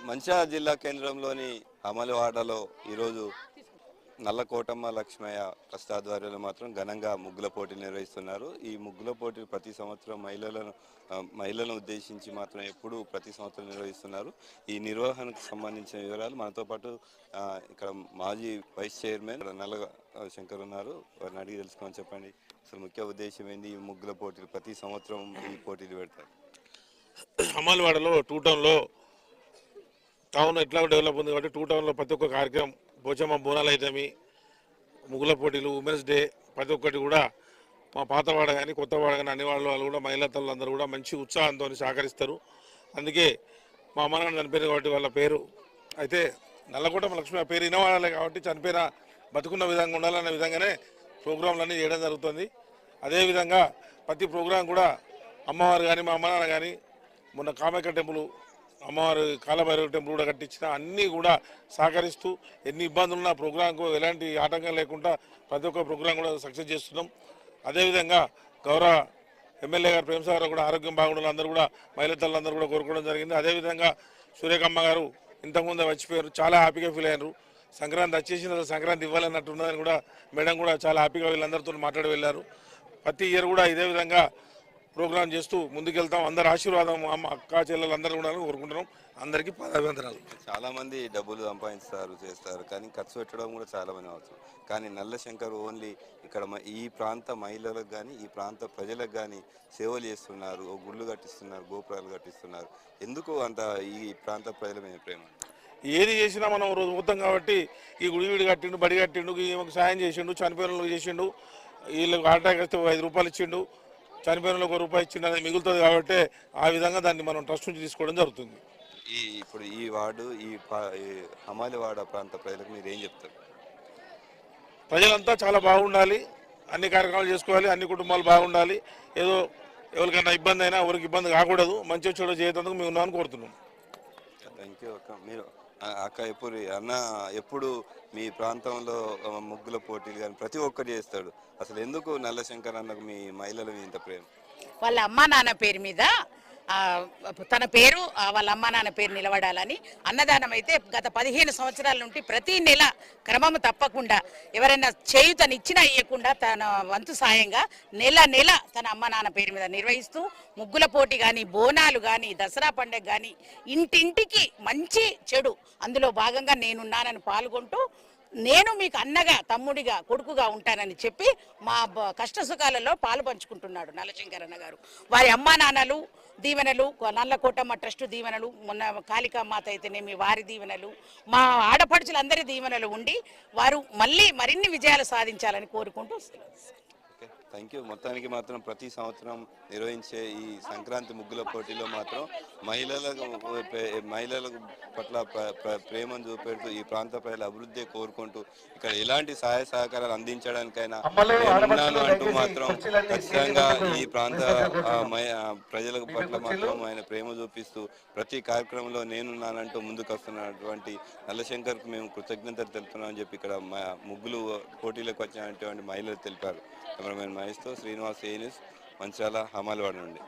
మంచిర్యాల జిల్లా కేంద్రంలోని అమలువాడలో ఈరోజు నల్లకోటమ్మ లక్ష్మయ్య ట్రస్ట్ ఆధ్వర్యంలో మాత్రం ఘనంగా ముగ్గుల పోటీ నిర్వహిస్తున్నారు. ఈ ముగ్గుల పోటీ ప్రతి సంవత్సరం మహిళలను ఉద్దేశించి మాత్రం ఎప్పుడూ ప్రతి సంవత్సరం నిర్వహిస్తున్నారు. ఈ నిర్వహణకు సంబంధించిన వివరాలు మనతో పాటు ఇక్కడ మాజీ వైస్ చైర్మన్ నల్ల శంకర్ ఉన్నారు. వారిని అడిగి తెలుసుకొని చెప్పండి, అసలు ముఖ్య ఉద్దేశం ఏంది? ఈ ముగ్గుల పోటీలు ప్రతి సంవత్సరం ఈ పోటీలు పెడతారు. అమలువాడలో టౌన్ ఎట్లా డెవలప్ ఉంది కాబట్టి టౌన్లో ప్రతి ఒక్క కార్యక్రమం పోచమ్మ బోనాలు అయితేమి, ముగ్గుల పోటీలు, ఉమెన్స్ డే, ప్రతి ఒక్కటి కూడా మా పాతవాడ కానీ కొత్తవాడ కానీ అన్ని వాళ్ళు కూడా మహిళా తల్లులందరూ కూడా మంచి ఉత్సాహంతో సహకరిస్తారు. అందుకే మా అమ్మ నాన్న చనిపోయింది కాబట్టి వాళ్ళ పేరు అయితే నల్లకోటమ్మ లక్ష్మి పేరు వినవాడాలి కాబట్టి చనిపోయిన బతుకున్న విధంగా ఉండాలనే విధంగానే ప్రోగ్రాంలన్నీ చేయడం జరుగుతుంది. అదేవిధంగా ప్రతి ప్రోగ్రాం కూడా అమ్మవారు కానీ మా అమ్మ నాన్న కానీ మొన్న కామాఖ్య టెంపుల్ అమ్మవారి కాలభైరవ టెంపుల్ కూడా కట్టించిన అన్నీ కూడా సహకరిస్తూ ఎన్ని ఇబ్బందులు ఉన్న ప్రోగ్రాంకు ఎలాంటి ఆటంకం లేకుండా ప్రతి ఒక్క ప్రోగ్రాం కూడా సక్సెస్ చేస్తున్నాం. అదేవిధంగా గౌరవ ఎమ్మెల్యే గారు ప్రేమసాగర్ కూడా ఆరోగ్యం బాగుండాలి అందరూ కూడా మహిళా తల్లందరూ కూడా కోరుకోవడం జరిగింది. అదేవిధంగా సూర్యకమ్మ గారు ఇంతకుముందే వచ్చిపోయారు, చాలా హ్యాపీగా ఫీల్ అయ్యారు. సంక్రాంతి వచ్చేసిన సంక్రాంతి ఇవ్వాలన్నట్టున్నదని కూడా మేడం కూడా చాలా హ్యాపీగా వీళ్ళందరితో మాట్లాడి వెళ్ళారు. ప్రతి ఇయర్ కూడా ఇదే విధంగా ప్రోగ్రాం చేస్తూ ముందుకెళ్తాం. అందరి ఆశీర్వాదం అమ్మ అక్క చెల్లెలు అందరూ కూడా కోరుకుంటున్నాం. అందరికీ పాదాభివందనాలు. చాలా మంది డబ్బులు సంపాదిస్తారు చేస్తారు, కానీ ఖర్చు పెట్టడం కూడా చాలా మంది అవసరం. కానీ నల్లశంకర్ ఓన్లీ ఇక్కడ ఈ ప్రాంత మహిళలకు కానీ ఈ ప్రాంత ప్రజలకు కానీ సేవలు చేస్తున్నారు, గుళ్ళు కట్టిస్తున్నారు, గోపురాలు కట్టిస్తున్నారు. ఎందుకు అంత ఈ ప్రాంత ప్రజల మీద ప్రేమ? ఏది చేసినా మనం రోజు పోతాం కాబట్టి ఈ గుడి వీడి కట్టిండు, బడి కట్టిండు, ఈమెకు సాయం చేసిండు, చనిపోయిన వాళ్ళకి చేసిండు, వీళ్ళకి హార్ట్ అటాక్ వస్తే 5 రూపాయలు ఇచ్చిండు, చనిపోయిన ఒక రూపాయి ఇచ్చిండు అనేది మిగులుతుంది కాబట్టి ఆ విధంగా దాన్ని మనం ట్రస్ట్ నుంచి తీసుకోవడం జరుగుతుంది. ఇప్పుడు ఈ వార్డు ఈ అమలువాడ ప్రాంత ప్రజలకు మీరు ఏం చెప్తారు? ప్రజలంతా చాలా బాగుండాలి, అన్ని కార్యక్రమాలు చేసుకోవాలి, అన్ని కుటుంబాలు బాగుండాలి. ఏదో ఎవరికైనా ఇబ్బంది అయినా ఎవరికి ఇబ్బంది కాకూడదు, మంచి చెడు చేయడానికి మేము ఉన్నామని కోరుతున్నాం. థ్యాంక్ యూ అక్క. మీరు అక్క ఎప్పుడు మీ ప్రాంతంలో ముగ్గుల పోటీలు కానీ ప్రతి ఒక్కరు చేస్తాడు, అసలు ఎందుకు నల్లశంకర్ అన్నకు మీ మహిళల మీద ఇంత ప్రేమ? వాళ్ళ అమ్మా నాన్న పేరు మీద తన పేరు వాళ్ళ అమ్మా నాన్న పేరు నిలబడాలని అన్నదానం అయితే గత 15 సంవత్సరాల నుండి ప్రతి నెల క్రమము తప్పకుండా ఎవరైనా చేయుతనిచ్చినా ఇవ్వకుండా తన వంతు సాయంగా నెల తన అమ్మా నాన్న పేరు మీద నిర్వహిస్తూ ముగ్గుల పోటీ కానీ, బోనాలు కానీ, దసరా పండుగ కానీ ఇంటింటికి మంచి చెడు అందులో భాగంగా నేనున్నానని పాల్గొంటూ నేను మీకు అన్నగా, తమ్ముడిగా, కొడుకుగా ఉంటానని చెప్పి మా కష్ట సుఖాలలో పాలు పంచుకుంటున్నాడు నల్లశంకర్ అన్న గారు. వారి అమ్మా నాన్నలు దీవెనలు, నల్లకోటమ్మ ట్రస్ట్ దీవెనలు, మొన్న కాళికామాత అయితేనేమి వారి దీవెనలు, మా ఆడపడుచులందరి దీవెనలు ఉండి వారు మళ్ళీ మరిన్ని విజయాలు సాధించాలని కోరుకుంటూ. Thank you. మొత్తానికి మాత్రం ప్రతి సంవత్సరం నిర్వహించే ఈ సంక్రాంతి ముగ్గుల పోటీలో మాత్రం మహిళల పట్ల ప్రేమను చూపెడుతూ ఈ ప్రాంత ప్రజల అభివృద్ధి కోరుకుంటూ ఇక్కడ ఎలాంటి సహాయ సహకారాలు అందించడానికైనా ఉన్నాను అంటూ మాత్రం ఖచ్చితంగా ఈ ప్రాంత ప్రజల పట్ల మాత్రం ఆయన ప్రేమ చూపిస్తూ ప్రతి కార్యక్రమంలో నేనున్నానంటూ ముందుకు వస్తున్నటువంటి నల్లశంకర్కు మేము కృతజ్ఞతలు తెలుపుతున్నామని చెప్పి ఇక్కడ ముగ్గులు పోటీలకు వచ్చినటువంటి మహిళలు తెలిపారు. కెమెరామెన్ మహేష్తో శ్రీనివాస్, ఏ న్యూస్, మంచిర్యాల, అమలువాడ నుండి.